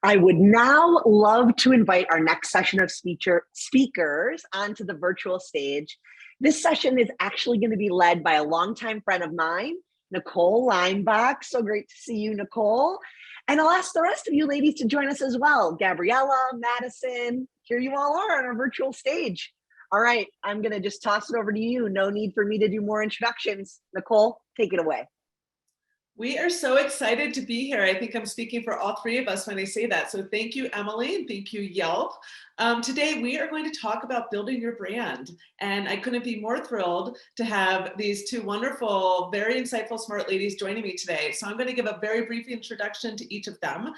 I would now love to invite our next session of speakers onto the virtual stage. This session is actually going to be led by a longtime friend of mine, Nicole Leinbach. So great to see you, Nicole. And I'll ask the rest of you ladies to join us as well. Gabriela, Madison, here you all are on our virtual stage. All right, I'm going to just toss it over to you. No need for me to do more introductions. Nicole, take it away. We are so excited to be here. I think I'm speaking for all three of us when I say that. So thank you, Emily, and thank you, Yelp. Today, we are going to talk about building your brand. And I couldn't be more thrilled to have these two wonderful, very insightful, smart ladies joining me today. So I'm going to give a very brief introduction to each of them.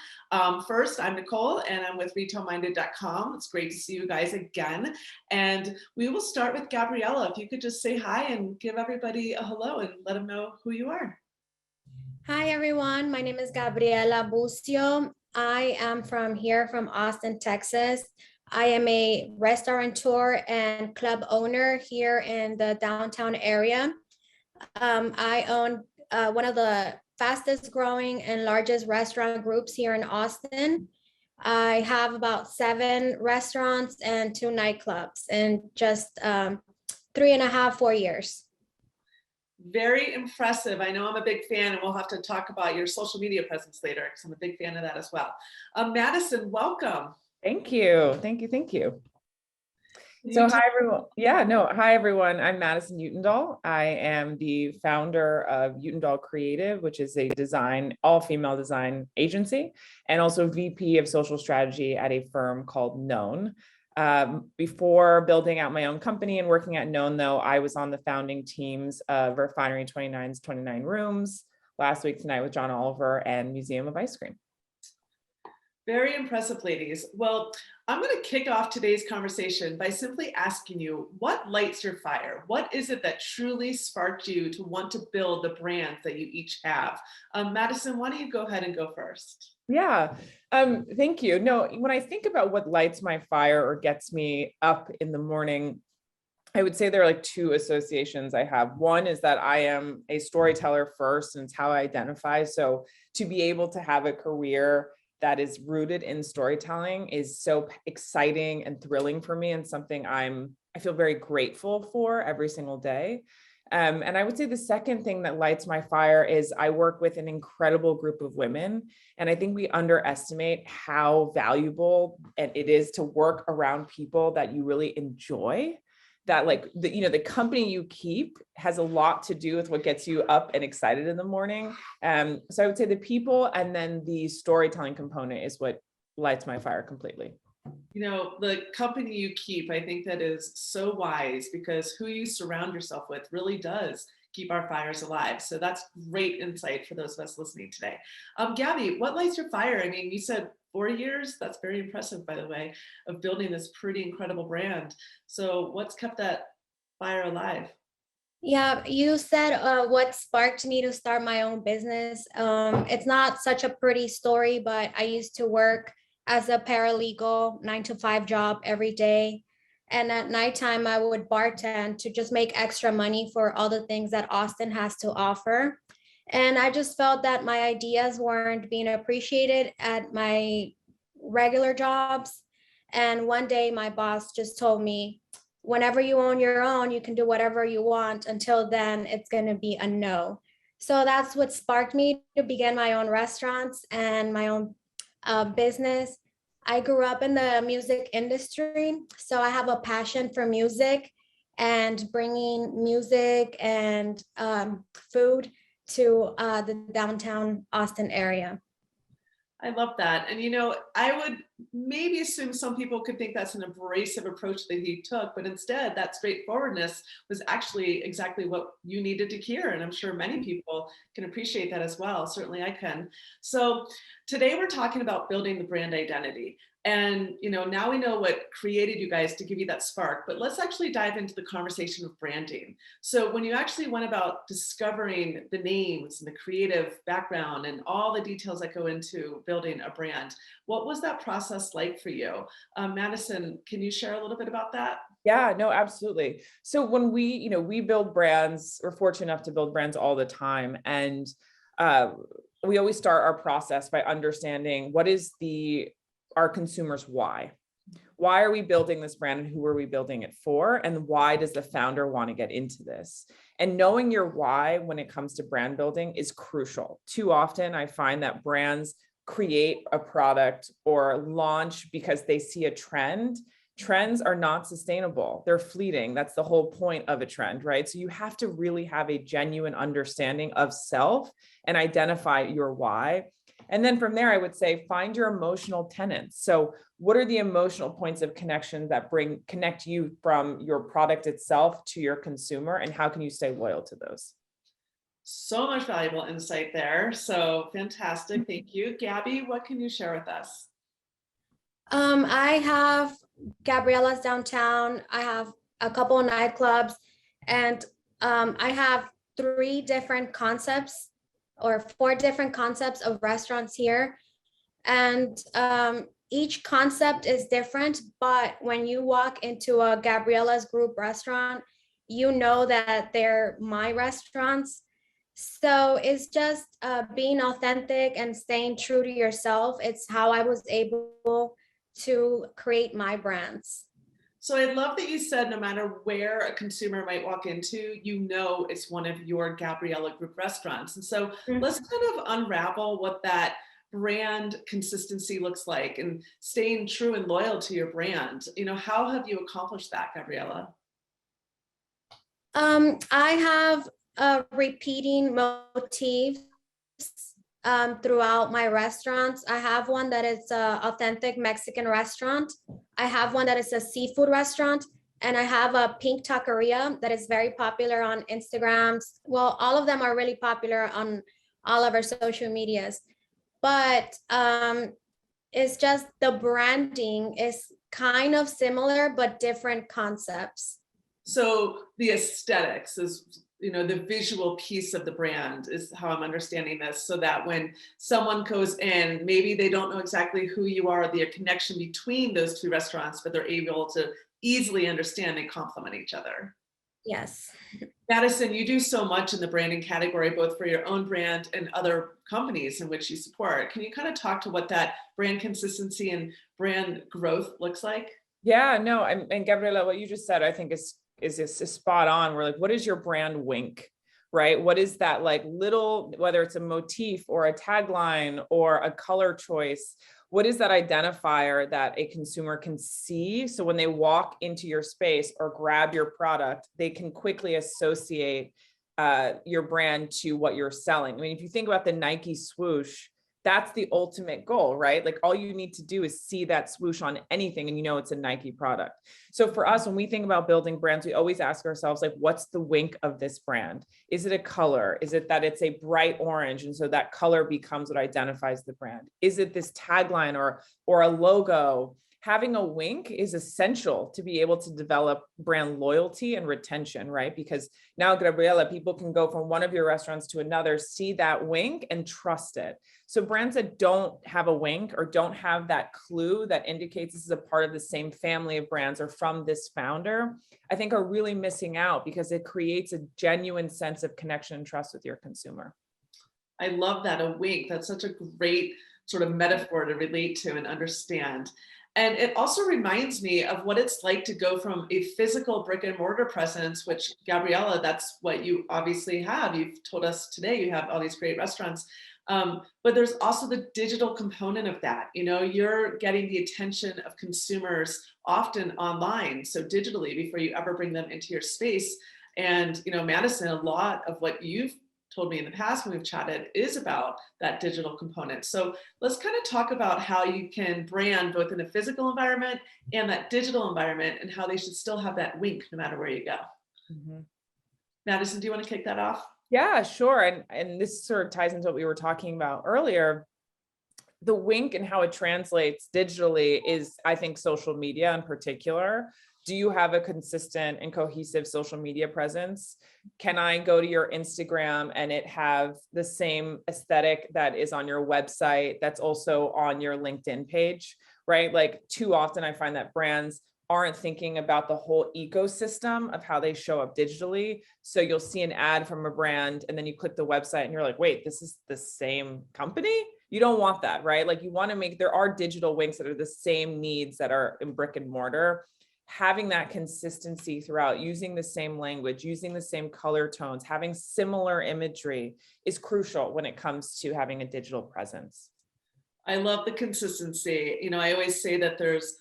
First, I'm Nicole, and I'm with retailminded.com. It's great to see you guys again. And we will start with Gabriela. If you could just say hi and give everybody a hello and let them know who you are. Hi, everyone. My name is Gabriela Bucio. I am from Austin, Texas. I am a restaurateur and club owner here in the downtown area. I own one of the fastest growing and largest restaurant groups here in Austin. I have about 7 restaurants and 2 nightclubs in just 4 years. Very impressive. I know I'm a big fan, and we'll have to talk about your social media presence later because I'm a big fan of that as well. Madison, welcome. Thank you. Thank you. So hi, everyone. Hi, everyone. I'm Madison Utendahl. I am the founder of Utendahl Creative, which is a all-female design agency, and also VP of social strategy at a firm called Known. Before building out my own company and working at Known, though, I was on the founding teams of Refinery 29's 29 Rooms, Last Week Tonight with John Oliver, and Museum of Ice Cream. Very impressive, ladies. Well, I'm going to kick off today's conversation by simply asking you, what lights your fire? What is it that truly sparked you to want to build the brands that you each have? Madison, why don't you go ahead and go first? Yeah, thank you. No, when I think about what lights my fire or gets me up in the morning, I would say there are like 2 associations I have. One is that I am a storyteller first, and it's how I identify. So to be able to have a career that is rooted in storytelling is so exciting and thrilling for me, and something I feel very grateful for every single day. And I would say the second thing that lights my fire is I work with an incredible group of women. And I think we underestimate how valuable it is to work around people that you really enjoy. That the company you keep has a lot to do with what gets you up and excited in the morning. So I would say the people and then the storytelling component is what lights my fire completely. You know, the company you keep, I think that is so wise, because who you surround yourself with really does keep our fires alive. So that's great insight for those of us listening today. Gabby, what lights your fire? I mean, you said 4 years. That's very impressive, by the way, of building this pretty incredible brand. So what's kept that fire alive? Yeah, you said what sparked me to start my own business. It's not such a pretty story, but I used to work as a paralegal 9-to-5 job every day. And at nighttime, I would bartend to just make extra money for all the things that Austin has to offer. And I just felt that my ideas weren't being appreciated at my regular jobs. And one day my boss just told me, whenever you own your own, you can do whatever you want. Until then, it's going to be a no. So that's what sparked me to begin my own restaurants and my own business. I grew up in the music industry, so I have a passion for music and bringing music and food to the downtown Austin area. I love that. And, you know, I would maybe assume some people could think that's an abrasive approach that he took, but instead that straightforwardness was actually exactly what you needed to hear. And I'm sure many people can appreciate that as well. Certainly I can. So today we're talking about building the brand identity. And, you know, now we know what created you guys to give you that spark, but let's actually dive into the conversation of branding. So when you actually went about discovering the names and the creative background and all the details that go into building a brand, what was that process like for you? Madison, can you share a little bit about that? Yeah, no, absolutely. So when we build brands, we're fortunate enough to build brands all the time. And we always start our process by understanding what is our consumers' why. Why are we building this brand and who are we building it for? And why does the founder want to get into this? And knowing your why when it comes to brand building is crucial. Too often I find that brands create a product or launch because they see a trend. Trends are not sustainable. They're fleeting. That's the whole point of a trend, right? So you have to really have a genuine understanding of self and identify your why. And then from there, I would say, find your emotional tenets. So what are the emotional points of connection that connect you from your product itself to your consumer? And how can you stay loyal to those? So much valuable insight there. So fantastic. Thank you. Gabby, what can you share with us? I have Gabriela's Downtown. I have a couple of nightclubs, and I have 3 different concepts or 4 different concepts of restaurants here. And each concept is different, but when you walk into a Gabriela's group restaurant, you know that they're my restaurants. So it's just being authentic and staying true to yourself. It's how I was able to create my brands. So I love that you said no matter where a consumer might walk into, you know it's one of your Gabriela Group restaurants. And so let's kind of unravel what that brand consistency looks like and staying true and loyal to your brand. You know, how have you accomplished that, Gabriela? I have repeating motifs throughout my restaurants. I have one that is an authentic Mexican restaurant. I have one that is a seafood restaurant, and I have a pink taqueria that is very popular on Instagrams. Well, all of them are really popular on all of our social medias, but it's just the branding is kind of similar, but different concepts. So the aesthetics is, you know, the visual piece of the brand is how I'm understanding this, so that when someone goes in, maybe they don't know exactly who you are, the connection between those 2 restaurants, but they're able to easily understand and complement each other. Yes. Madison, you do so much in the branding category, both for your own brand and other companies in which you support. Can you kind of talk to what that brand consistency and brand growth looks like? Yeah, no, and Gabriela, what you just said, I think is spot on. We're like, what is your brand wink, right? What is that like little, whether it's a motif or a tagline or a color choice, what is that identifier that a consumer can see? So when they walk into your space or grab your product, they can quickly associate your brand to what you're selling. I mean, if you think about the Nike swoosh, that's the ultimate goal, right? Like all you need to do is see that swoosh on anything and you know it's a Nike product. So for us, when we think about building brands, we always ask ourselves, like, what's the wink of this brand? Is it a color? Is it that it's a bright orange? And so that color becomes what identifies the brand. Is it this tagline or a logo? Having a wink is essential to be able to develop brand loyalty and retention, right? Because now, Gabriela, people can go from one of your restaurants to another, see that wink and trust it. So brands that don't have a wink or don't have that clue that indicates this is a part of the same family of brands or from this founder, I think are really missing out because it creates a genuine sense of connection and trust with your consumer. I love that, a wink. That's such a great sort of metaphor to relate to and understand. And it also reminds me of what it's like to go from a physical brick and mortar presence, which, Gabriela, that's what you obviously have. You've told us today you have all these great restaurants. But there's also the digital component of that. You know, you're getting the attention of consumers often online, so digitally, before you ever bring them into your space. And, you know, Madison, a lot of what you've told me in the past when we've chatted is about that digital component. So let's kind of talk about how you can brand both in a physical environment and that digital environment and how they should still have that wink no matter where you go. Mm-hmm. Madison, do you want to kick that off? Yeah, sure. And this sort of ties into what we were talking about earlier. The wink and how it translates digitally is, I think, social media in particular. Do you have a consistent and cohesive social media presence? Can I go to your Instagram and it have the same aesthetic that is on your website that's also on your LinkedIn page, right? Like too often I find that brands aren't thinking about the whole ecosystem of how they show up digitally. So you'll see an ad from a brand and then you click the website and you're like, wait, this is the same company? You don't want that, right? Like you want to make, there are digital winks that are the same needs that are in brick and mortar. Having that consistency throughout, using the same language, using the same color tones, having similar imagery is crucial when it comes to having a digital presence. I love the consistency. You know, I always say that there's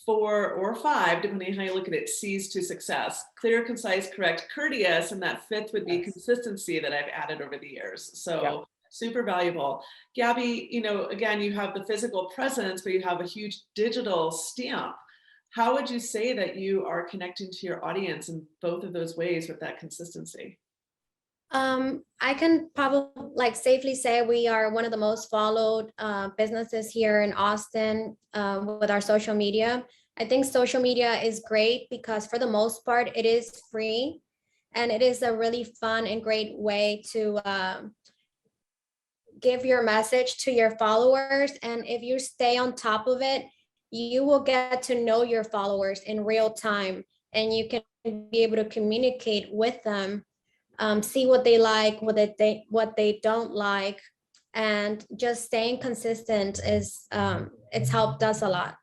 4 or 5, depending on how you look at it, C's to success: clear, concise, correct, courteous, and that 5th would be consistency that I've added over the years. So super valuable. Gabby, you know, again, you have the physical presence, but you have a huge digital stamp. How would you say that you are connecting to your audience in both of those ways with that consistency? I can probably safely say we are one of the most followed businesses here in Austin with our social media. I think social media is great because for the most part, it is free and it is a really fun and great way to give your message to your followers. And if you stay on top of it, you will get to know your followers in real time and you can be able to communicate with them. See what they like, what they don't like, and just staying consistent is it's helped us a lot.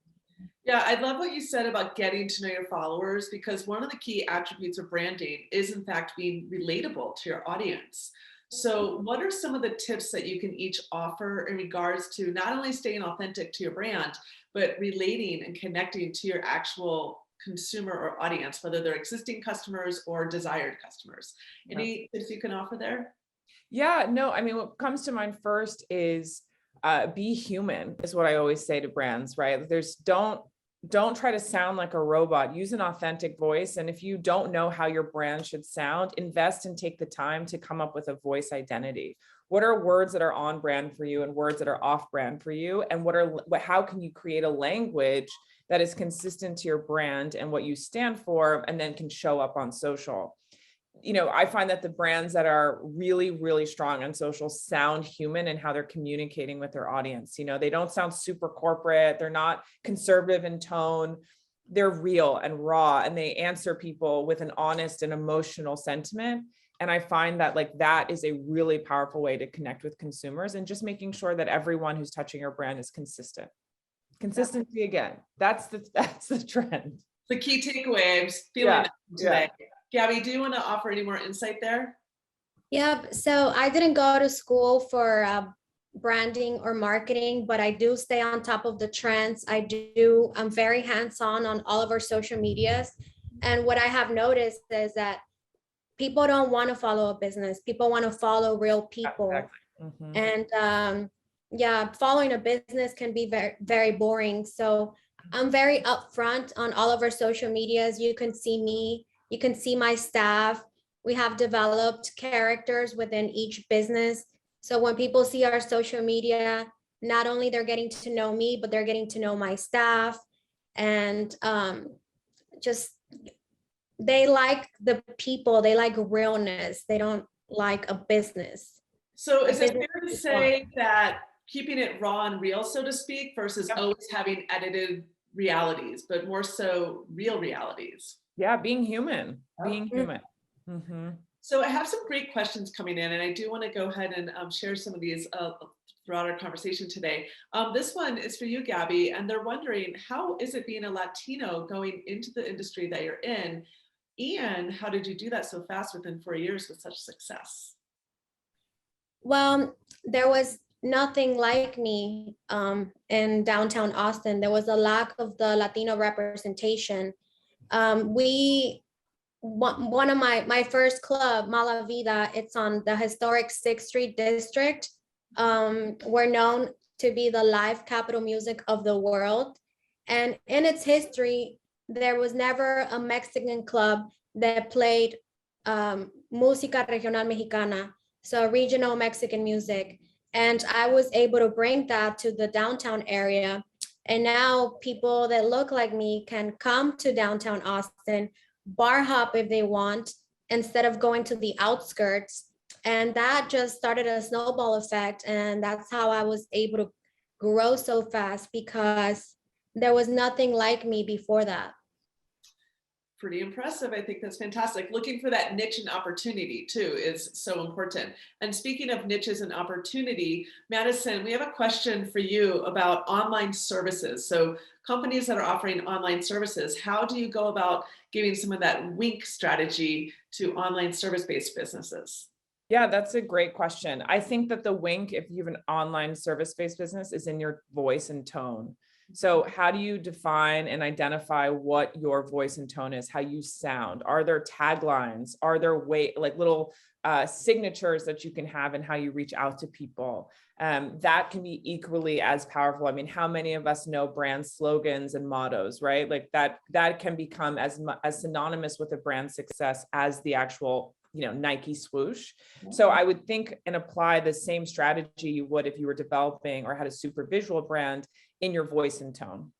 Yeah, I love what you said about getting to know your followers, because one of the key attributes of branding is in fact being relatable to your audience. So what are some of the tips that you can each offer in regards to not only staying authentic to your brand, but relating and connecting to your actual consumer or audience, whether they're existing customers or desired customers? Any tips you can offer there? Yeah, no, I mean, what comes to mind first is be human is what I always say to brands, right? There's don't try to sound like a robot. Use an authentic voice. And if you don't know how your brand should sound, invest and take the time to come up with a voice identity. What are words that are on brand for you and words that are off brand for you? And how can you create a language that is consistent to your brand and what you stand for, and then can show up on social? You know, I find that the brands that are really, really strong on social sound human in how they're communicating with their audience. You know, they don't sound super corporate. They're not conservative in tone. They're real and raw, and they answer people with an honest and emotional sentiment. And I find that that is a really powerful way to connect with consumers, and just making sure that everyone who's touching your brand is consistent. Consistency again. That's the trend. The key takeaway I'm feeling today. Gabby, do you want to offer any more insight there? Yep. So I didn't go to school for branding or marketing, but I do stay on top of the trends. I'm very hands-on on all of our social medias. And what I have noticed is that people don't want to follow a business. People want to follow real people. Exactly. And following a business can be very, very boring. So I'm very upfront on all of our social medias. You can see me. You can see my staff. We have developed characters within each business. So when people see our social media, not only they're getting to know me, but they're getting to know my staff. And they like the people, they like realness. They don't like a business. So is it fair to say that keeping it raw and real, so to speak, versus always having edited realities, but more so real realities? Yeah, being human. Mm-hmm. So I have some great questions coming in, and I do want to go ahead and share some of these throughout our conversation today. This one is for you, Gabby, and they're wondering, how is it being a Latino going into the industry that you're in, and how did you do that so fast within 4 years with such success? Well, there was nothing like me in downtown Austin. There was a lack of the Latino representation. One of my first club, Mala Vida, it's on the historic 6th Street district. We're known to be the live capital music of the world. And in its history, there was never a Mexican club that played música regional mexicana, so regional Mexican music. And I was able to bring that to the downtown area. And now people that look like me can come to downtown Austin, bar hop if they want, instead of going to the outskirts. And that just started a snowball effect. And that's how I was able to grow so fast, because there was nothing like me before that. Pretty impressive. I think that's fantastic. Looking for that niche and opportunity too is so important. And speaking of niches and opportunity, Madison, we have a question for you about online services. So companies that are offering online services, how do you go about giving some of that wink strategy to online service-based businesses? Yeah, that's a great question. I think that the wink, if you have an online service-based business, is in your voice and tone. So how do you define and identify what your voice and tone is, how you sound? Are there taglines? Are there little signatures that you can have in how you reach out to people? That can be equally as powerful. I mean, how many of us know brand slogans and mottos, right? Like that can become as synonymous with a brand success as the actual Nike swoosh. So I would think and apply the same strategy you would if you were developing or had a super visual brand in your voice and tone.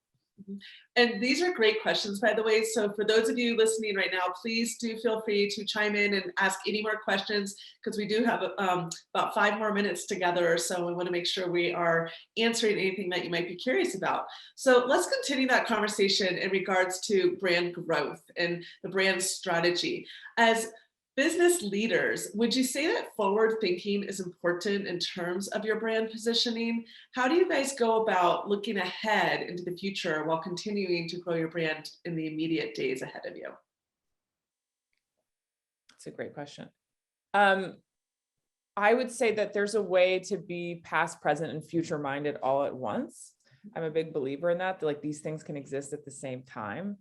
And these are great questions, by the way. So for those of you listening right now, please do feel free to chime in and ask any more questions, because we do have about 5 more minutes together. So we want to make sure we are answering anything that you might be curious about. So let's continue that conversation in regards to brand growth and the brand strategy. As business leaders, would you say that forward thinking is important in terms of your brand positioning? How do you guys go about looking ahead into the future while continuing to grow your brand in the immediate days ahead of you? That's a great question. I would say that there's a way to be past, present, and future minded all at once. I'm a big believer in that, like these things can exist at the same time.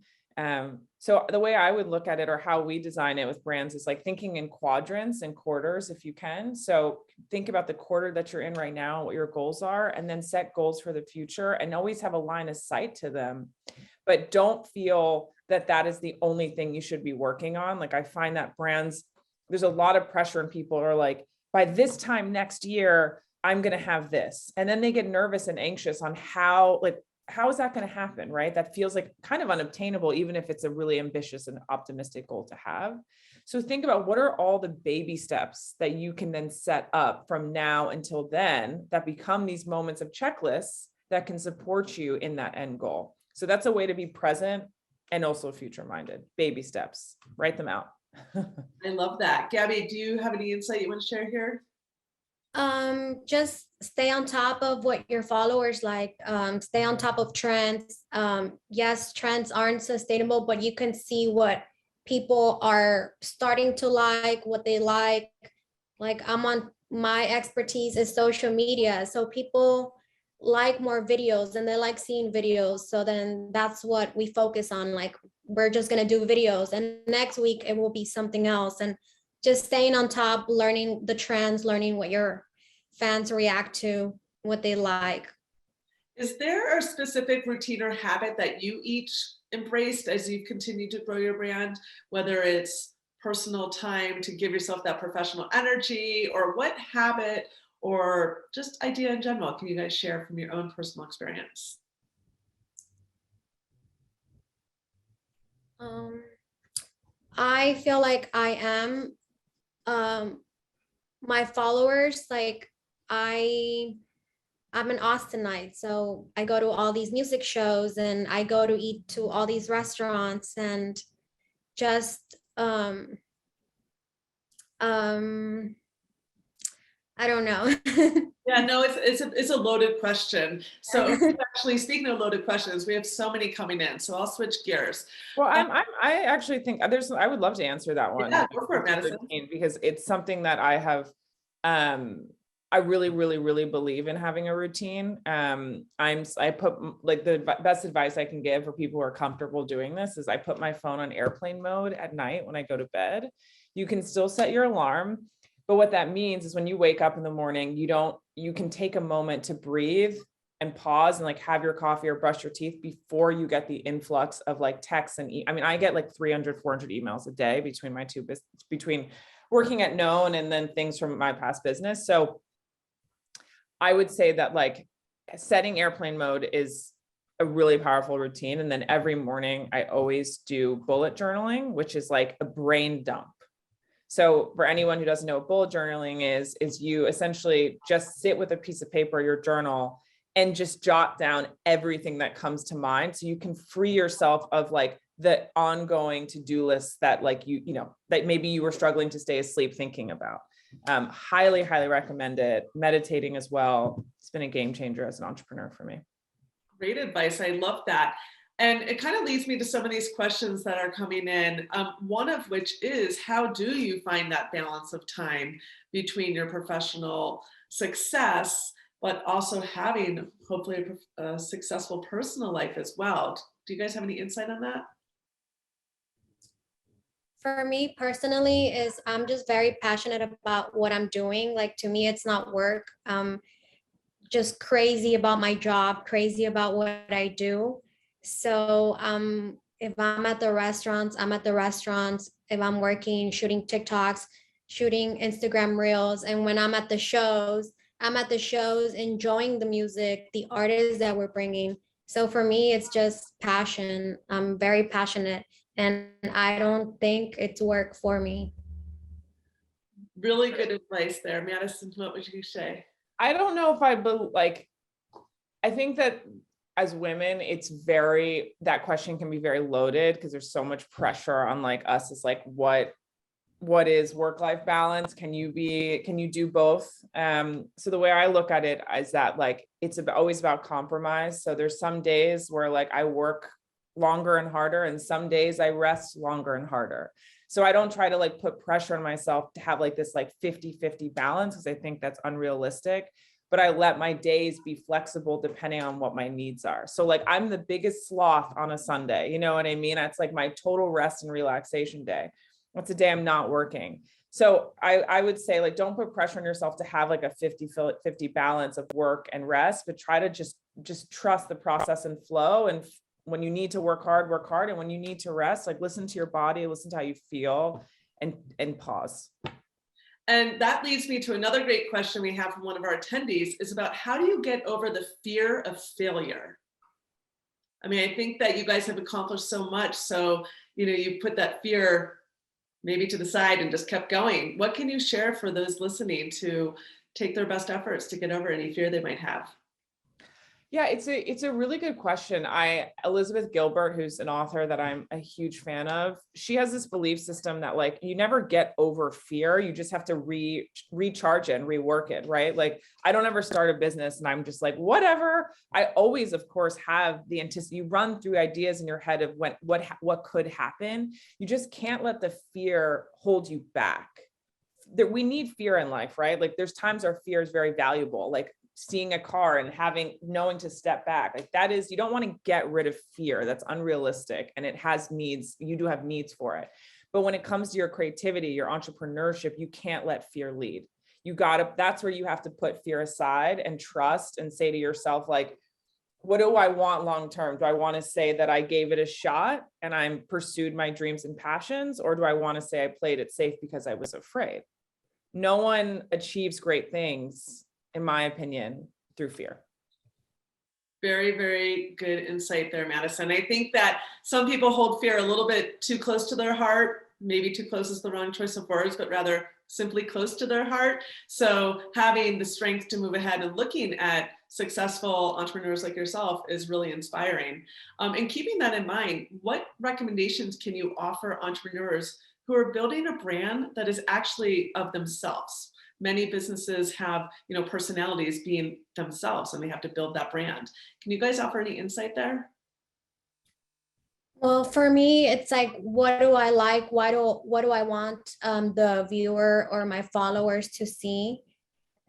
So the way I would look at it, or how we design it with brands, is like thinking in quadrants and quarters if you can. So think about the quarter that you're in right now, what your goals are, and then set goals for the future and always have a line of sight to them. But don't feel that that is the only thing you should be working on. Like I find that brands, there's a lot of pressure and people are like, by this time next year, I'm going to have this. And then they get nervous and anxious on how is that going to happen, right? That feels like kind of unobtainable, even if it's a really ambitious and optimistic goal to have. So think about what are all the baby steps that you can then set up from now until then that become these moments of checklists that can support you in that end goal. So that's a way to be present and also future minded. Baby steps, write them out. I love that. Gabby, do you have any insight you want to share here? Just stay on top of what your followers like. Stay on top of trends. Yes, trends aren't sustainable, but you can see what people are starting to like, what they like. Like my expertise is social media. So people like more videos and they like seeing videos. So then that's what we focus on. Like we're just going to do videos, and next week it will be something else. And just staying on top, learning the trends, learning what your fans react to, what they like. Is there a specific routine or habit that you each embraced as you continue to grow your brand, whether it's personal time to give yourself that professional energy, or what habit or just idea in general can you guys share from your own personal experience? I feel like I am my followers, like I'm an Austinite, so I go to all these music shows and I go to eat to all these restaurants, and just I don't know. Yeah, no, it's a loaded question. So actually, speaking of loaded questions, we have so many coming in. So I'll switch gears. Well, I actually think I would love to answer that one. Yeah, go for it, Madison. Because it's something that I have. I really, really, really believe in having a routine. I put like the best advice I can give for people who are comfortable doing this is I put my phone on airplane mode at night when I go to bed. You can still set your alarm, but what that means is when you wake up in the morning, you can take a moment to breathe and pause and like have your coffee or brush your teeth before you get the influx of like texts and I mean, I get like 300, 400 emails a day between my two business, between working at Known and then things from my past business. So I would say that like setting airplane mode is a really powerful routine. And then every morning I always do bullet journaling, which is like a brain dump. So for anyone who doesn't know what bullet journaling is you essentially just sit with a piece of paper, your journal, and just jot down everything that comes to mind. So you can free yourself of like the ongoing to-do lists that like you know, that maybe you were struggling to stay asleep thinking about. Highly, highly recommend it. Meditating as well. It's been a game changer as an entrepreneur for me. Great advice. I love that. And it kind of leads me to some of these questions that are coming in. One of which is, how do you find that balance of time between your professional success, but also having hopefully a successful personal life as well? Do you guys have any insight on that? For me personally, is I'm just very passionate about what I'm doing. Like, to me, it's not work. Just crazy about my job, crazy about what I do. So if I'm at the restaurants, I'm at the restaurants. If I'm working, shooting TikToks, shooting Instagram reels. And when I'm at the shows, enjoying the music, the artists that we're bringing. So for me, it's just passion. I'm very passionate, and I don't think it's work for me. Really good advice there. Madison, what would you say? I don't know if I think that as women, that question can be very loaded because there's so much pressure on like us as like, what is work-life balance? Can you do both? So the way I look at it is that like, it's always about compromise. So there's some days where like I work longer and harder, and some days I rest longer and harder. So I don't try to like put pressure on myself to have like this like 50-50 balance, because I think that's unrealistic, but I let my days be flexible depending on what my needs are. So like I'm the biggest sloth on a Sunday, you know what I mean? It's like my total rest and relaxation day. That's a day I'm not working. So I would say like, don't put pressure on yourself to have like a 50-50 balance of work and rest, but try to just trust the process and flow. And when you need to work hard. And when you need to rest, like listen to your body, listen to how you feel, and pause. And that leads me to another great question we have from one of our attendees, is about how do you get over the fear of failure? I mean, I think that you guys have accomplished so much. So, you put that fear maybe to the side and just kept going. What can you share for those listening to take their best efforts to get over any fear they might have? Yeah, it's a really good question. Elizabeth Gilbert, who's an author that I'm a huge fan of, she has this belief system that like you never get over fear. You just have to recharge it and rework it, right? Like I don't ever start a business and I'm just like, whatever. I always, of course, have the you run through ideas in your head of what could happen. You just can't let the fear hold you back. We need fear in life, right? Like there's times our fear is very valuable. Like seeing a car and knowing to step back, like that is, you don't want to get rid of fear. That's unrealistic. And it has needs. You do have needs for it. But when it comes to your creativity, your entrepreneurship, you can't let fear lead. That's where you have to put fear aside and trust and say to yourself, like, what do I want long-term? Do I want to say that I gave it a shot and I pursued my dreams and passions? Or do I want to say I played it safe because I was afraid? No one achieves great things, in my opinion, through fear. Very, very good insight there, Madison. I think that some people hold fear a little bit too close to their heart. Maybe too close is the wrong choice of words, but rather simply close to their heart. So having the strength to move ahead and looking at successful entrepreneurs like yourself is really inspiring. And keeping that in mind, what recommendations can you offer entrepreneurs who are building a brand that is actually of themselves? Many businesses have, personalities being themselves, and they have to build that brand. Can you guys offer any insight there? Well, for me, it's like, what do I like? What do I want the viewer or my followers to see?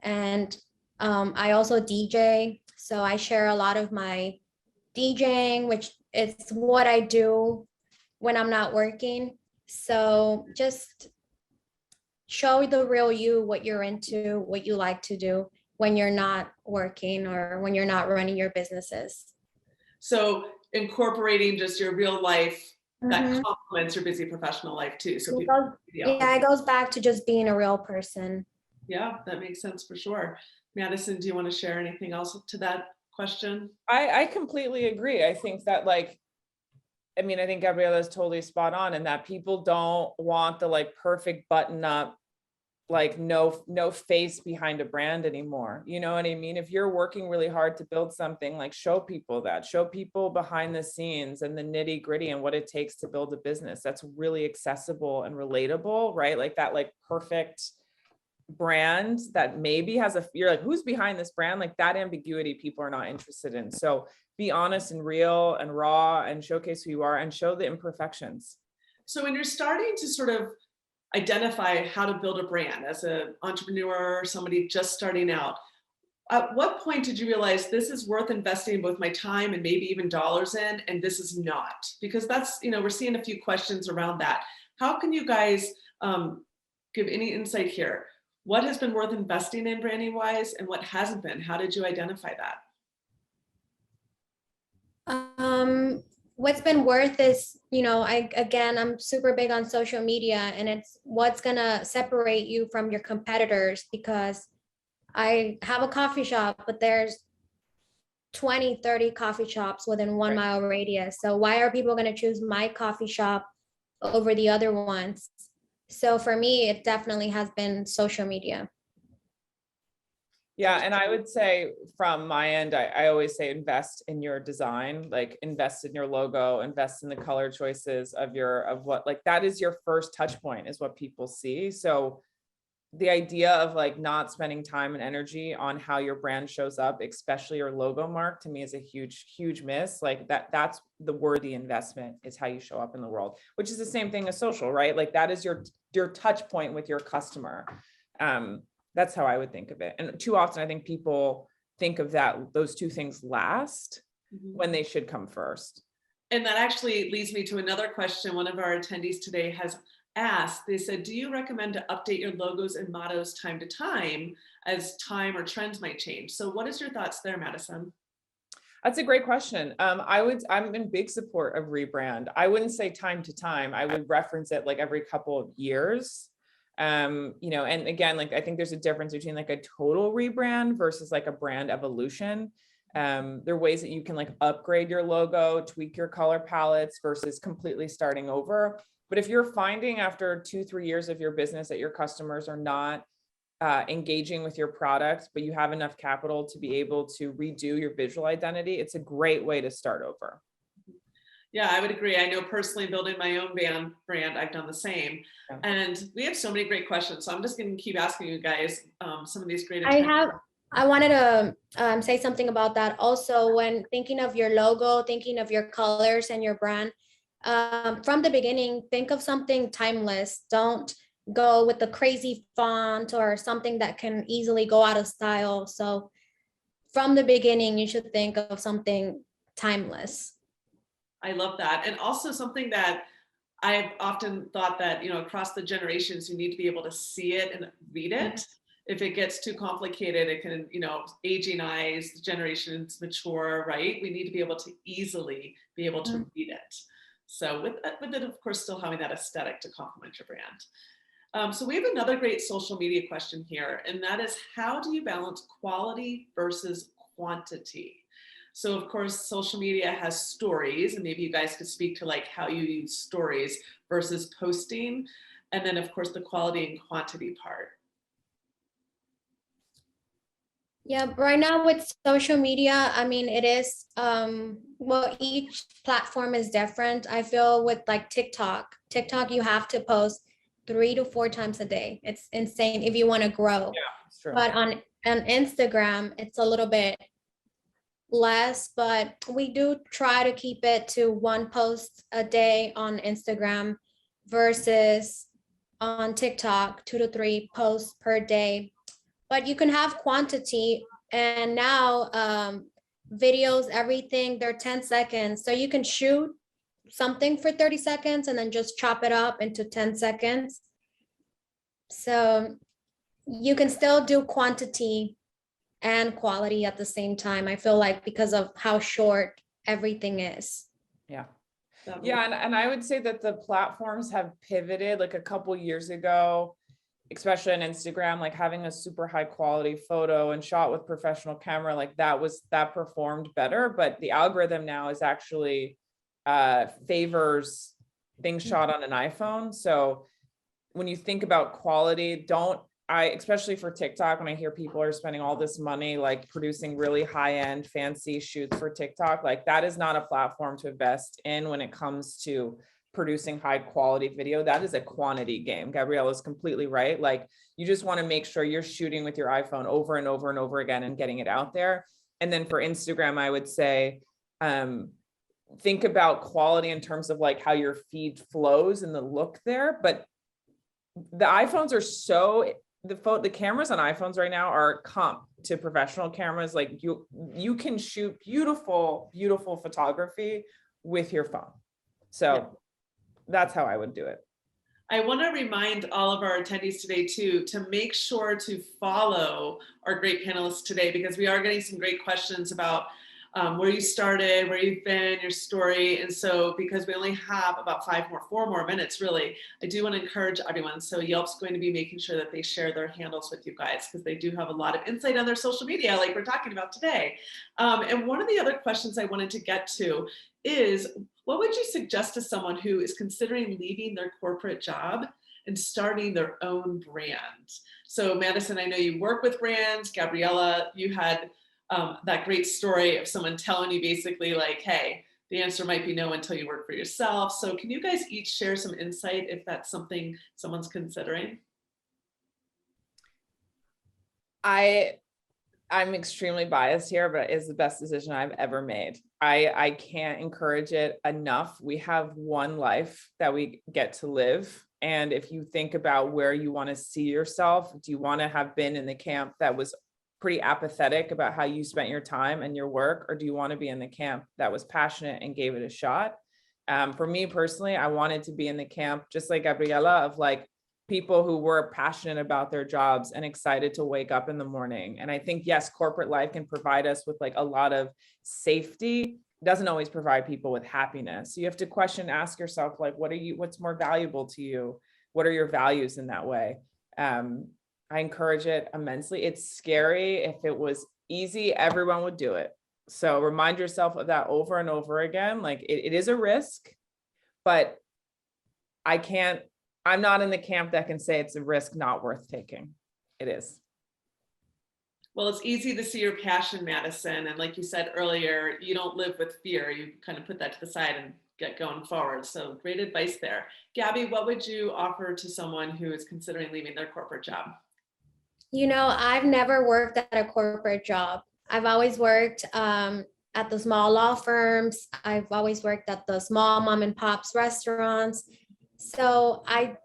And I also DJ, so I share a lot of my DJing, which it's what I do when I'm not working. So just show the real you, what you're into, what you like to do when you're not working or when you're not running your businesses. So incorporating just your real life that complements your busy professional life too. So it goes back to just being a real person. Yeah, that makes sense for sure. Madison, do you want to share anything else to that question? I completely agree. I think that I think Gabriela is totally spot on in that people don't want the like perfect button up like no face behind a brand anymore. You know what I mean? If you're working really hard to build something, like show people behind the scenes and the nitty gritty and what it takes to build a business that's really accessible and relatable, right? Like that, like perfect brand that maybe has you're like, who's behind this brand? Like that ambiguity people are not interested in. So be honest and real and raw and showcase who you are and show the imperfections. So when you're starting to sort of identify how to build a brand as an entrepreneur or somebody just starting out, at what point did you realize this is worth investing both my time and maybe even dollars in, and this is not? Because that's, we're seeing a few questions around that. How can you guys give any insight here? What has been worth investing in branding wise and what hasn't been? How did you identify that? What's been worth is, I'm super big on social media, and it's what's gonna separate you from your competitors, because I have a coffee shop, but there's 20, 30 coffee shops within 1 mile radius. So why are people gonna choose my coffee shop over the other ones? So for me, it definitely has been social media. Yeah. And I would say from my end, I always say invest in your design, like invest in your logo, invest in the color choices of what, like that is your first touch point, is what people see. So the idea of like not spending time and energy on how your brand shows up, especially your logo mark, to me is a huge, huge miss. Like that's the worthy investment, is how you show up in the world, which is the same thing as social, right? Like that is your touch point with your customer. That's how I would think of it. And too often I think people think of those two things last when they should come first. And that actually leads me to another question one of our attendees today has asked. They said, do you recommend to update your logos and mottos time to time as time or trends might change? So what is your thoughts there, Madison? That's a great question. I'm in big support of rebrand. I wouldn't say time to time. I would reference it like every couple of years. And again, like I think there's a difference between like a total rebrand versus like a brand evolution. There are ways that you can like upgrade your logo, tweak your color palettes versus completely starting over. But if you're finding after 2-3 years of your business that your customers are not engaging with your product, but you have enough capital to be able to redo your visual identity, it's a great way to start over. Yeah, I would agree. I know personally building my own brand, I've done the same. Yeah. And we have so many great questions. So I'm just going to keep asking you guys some of these great. I wanted to say something about that. Also, when thinking of your logo, thinking of your colors and your brand, from the beginning, think of something timeless. Don't go with the crazy font or something that can easily go out of style. So from the beginning, you should think of something timeless. I love that. And also something that I've often thought that, across the generations, you need to be able to see it and read it. Mm-hmm. If it gets too complicated, it can, aging eyes, the generations mature, right? We need to be able to easily be able to read it. So with it, of course, still having that aesthetic to complement your brand. So we have another great social media question here, and that is, how do you balance quality versus quantity? So of course, social media has stories, and maybe you guys could speak to like how you use stories versus posting. And then of course, the quality and quantity part. Yeah, right now with social media, I mean, it is, each platform is different. I feel with like TikTok, you have to post 3 to 4 times a day. It's insane if you want to grow. Yeah, it's true. But on Instagram, it's a little bit less, but we do try to keep it to 1 post a day on Instagram versus on TikTok, 2 to 3 posts per day. But you can have quantity, and now videos, everything, they're 10 seconds. So you can shoot something for 30 seconds and then just chop it up into 10 seconds. So you can still do quantity and quality at the same time, I feel like, because of how short everything is. Yeah. Yeah. And I would say that the platforms have pivoted like a couple years ago, especially on Instagram, like having a super high quality photo and shot with professional camera, like that performed better. But the algorithm now is actually favors things shot on an iPhone. So when you think about quality, don't especially for TikTok, when I hear people are spending all this money, like producing really high-end fancy shoots for TikTok, like that is not a platform to invest in when it comes to producing high quality video. That is a quantity game. Gabriela is completely right. Like you just want to make sure you're shooting with your iPhone over and over and over again and getting it out there. And then for Instagram, I would say, think about quality in terms of like how your feed flows and the look there. But the iPhones are so, the cameras on iPhones right now are comp to professional cameras. Like you can shoot beautiful, beautiful photography with your phone. So that's how I would do it. I want to remind all of our attendees today too, to make sure to follow our great panelists today, because we are getting some great questions about where you started, where you've been, your story. And so because we only have about 4 more minutes, really, I do want to encourage everyone. So Yelp's going to be making sure that they share their handles with you guys, because they do have a lot of insight on their social media, like we're talking about today. And one of the other questions I wanted to get to is, what would you suggest to someone who is considering leaving their corporate job and starting their own brand? So Madison, I know you work with brands. Gabriela, you had that great story of someone telling you basically like, hey, the answer might be no until you work for yourself. So can you guys each share some insight if that's something someone's considering? I'm extremely biased here, but it's the best decision I've ever made. I can't encourage it enough. We have one life that we get to live. And if you think about where you want to see yourself, do you want to have been in the camp that was pretty apathetic about how you spent your time and your work, or do you want to be in the camp that was passionate and gave it a shot? For me personally, I wanted to be in the camp, just like Gabriela, of like people who were passionate about their jobs and excited to wake up in the morning. And I think, yes, corporate life can provide us with like a lot of safety. It doesn't always provide people with happiness. So you have to ask yourself, like, what's more valuable to you? What are your values in that way? I encourage it immensely. It's scary. If it was easy, everyone would do it. So remind yourself of that over and over again. Like it is a risk, but I'm not in the camp that can say it's a risk not worth taking. It is. Well, it's easy to see your passion, Madison. And like you said earlier, you don't live with fear. You kind of put that to the side and get going forward. So great advice there. Gabby, what would you offer to someone who is considering leaving their corporate job? You know, I've never worked at a corporate job. I've always worked at the small law firms. I've always worked at the small mom and pops restaurants. So I've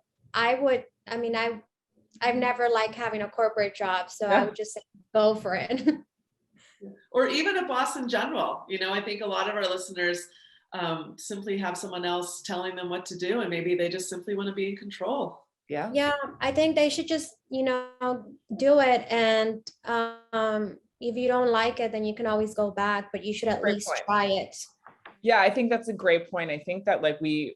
never liked having a corporate job. So I would just say, go for it. Or even a boss in general. You know, I think a lot of our listeners simply have someone else telling them what to do, and maybe they just simply want to be in control. Yeah, I think they should just, do it. And if you don't like it, then you can always go back, but you should at least try it. Yeah, I think that's a great point. I think that like we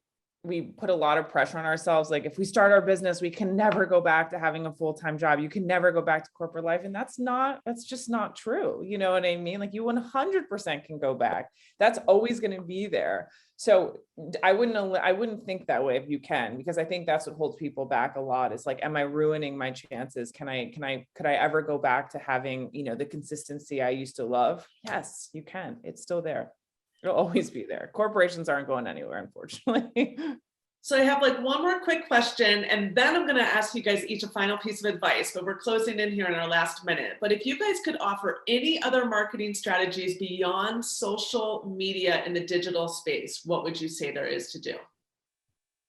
put a lot of pressure on ourselves. Like if we start our business, we can never go back to having a full-time job. You can never go back to corporate life. And that's just not true. You know what I mean? Like you 100% can go back. That's always going to be there. So I wouldn't think that way if you can, because I think that's what holds people back a lot. Is like, am I ruining my chances? Could I ever go back to having, the consistency I used to love? Yes, you can. It's still there. It'll always be there. Corporations aren't going anywhere, unfortunately. So I have like one more quick question, and then I'm going to ask you guys each a final piece of advice, but we're closing in here in our last minute. But if you guys could offer any other marketing strategies beyond social media in the digital space, what would you say there is to do?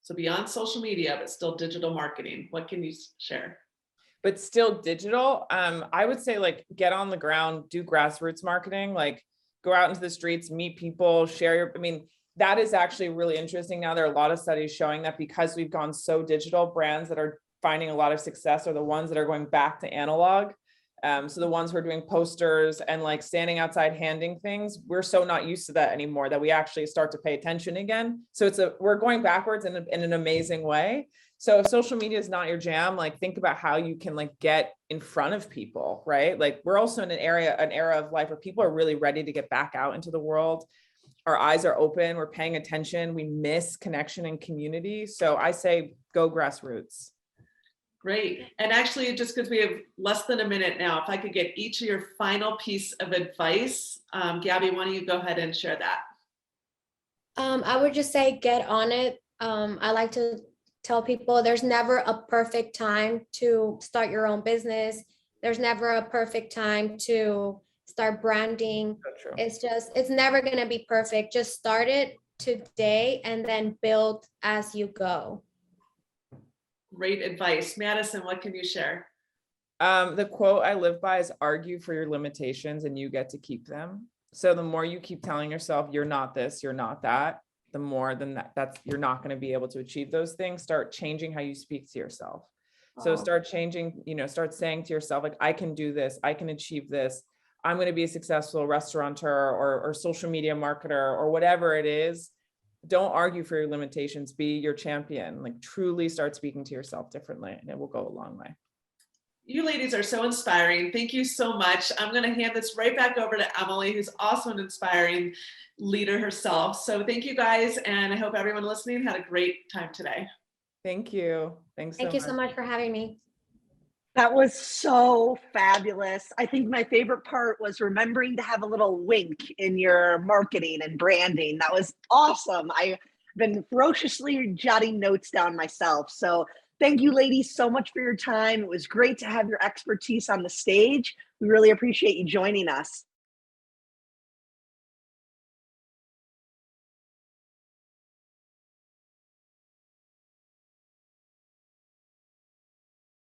So beyond social media, but still digital marketing, what can you share? But still digital, I would say like get on the ground, do grassroots marketing, like go out into the streets, meet people, that is actually really interesting. Now there are a lot of studies showing that because we've gone so digital, brands that are finding a lot of success are the ones that are going back to analog. So the ones who are doing posters and like standing outside handing things, we're so not used to that anymore that we actually start to pay attention again. So we're going backwards in an amazing way. So if social media is not your jam, like think about how you can like get in front of people, right? Like we're also in an era of life where people are really ready to get back out into the world. Our eyes are open, we're paying attention, we miss connection and community. So I say go grassroots. Great. And actually, just because we have less than a minute now, if I could get each of your final piece of advice, Gabby, why don't you go ahead and share that? I would just say get on it. I like to tell people there's never a perfect time to start your own business. There's never a perfect time to start branding. So true. It's never going to be perfect. Just start it today and then build as you go. Great advice. Madison, what can you share? The quote I live by is argue for your limitations and you get to keep them. So the more you keep telling yourself you're not this, you're not that, the more than that's you're not going to be able to achieve those things. Start changing how you speak to yourself. So start changing, start saying to yourself, like, I can do this, I can achieve this. I'm going to be a successful restaurateur or social media marketer or whatever it is. Don't argue for your limitations, be your champion, like truly start speaking to yourself differently and it will go a long way. You ladies are so inspiring. Thank you so much. I'm going to hand this right back over to Emily, who's also an inspiring leader herself. So thank you guys. And I hope everyone listening had a great time today. Thank you. Thank you so much for having me. That was so fabulous. I think my favorite part was remembering to have a little wink in your marketing and branding. That was awesome. I've been ferociously jotting notes down myself. So thank you, ladies, so much for your time. It was great to have your expertise on the stage. We really appreciate you joining us.